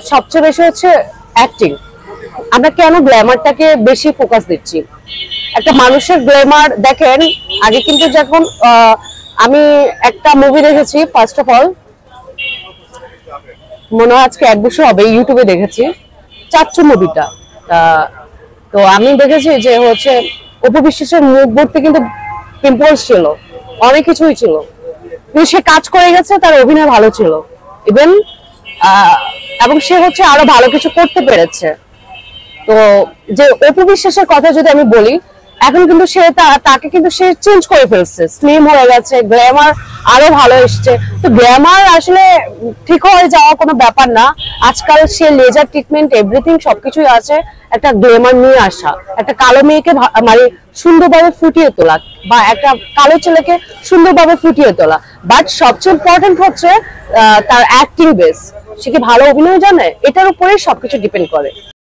সবচেয়ে বেশি হচ্ছে অ্যাক্টিং। আমরা কেন গ্ল্যামারটাকে বেশি ফোকাস দিচ্ছি? একটা মানুষের গ্ল্যামার দেখেন, আগে কিন্তু যখন আমি একটা মুভি দেখেছি, ফার্স্ট অফ অল মনে হয় আজকে 1 বছর হবে, ইউটিউবে দেখেছি চাচ্চু মুভিটা। তো আমি দেখেছি যে হচ্ছে অপু বিশ্বাসের মুখ ভর্তি কিন্তু পিম্পলস ছিল, অনেক কিছুই ছিল, কিন্তু সে কাজ করে গেছে, তার অভিনয় ভালো ছিল ইভেন, এবং সে হচ্ছে আরো ভালো কিছু করতে পেরেছে। তো যে অপু বিশ্বাসের কথা যদি আমি বলি, এখন কিন্তু সে তাকে কিন্তু সে চেঞ্জ করে ফেলছে, স্লিম হয়ে গেছে, গ্ল্যামার আরো ভালো এসছে। তো গ্ল্যামার আসলে ঠিক হয়ে যাওয়া কোনো ব্যাপার না, আজকাল সে লেজার ট্রিটমেন্ট এভরিথিং সবকিছুই আছে একটা গ্ল্যামার নিয়ে আসা, একটা কালো মেয়েকে মানে সুন্দরভাবে ফুটিয়ে তোলা, বা একটা কালো ছেলেকে সুন্দরভাবে ফুটিয়ে তোলা। বাট সবচেয়ে ইম্পর্টেন্ট হচ্ছে তার অ্যাক্টিং বেস, সে কি ভালো অভিনয় জানে, এটার উপরে সবকিছু ডিপেন্ড করে।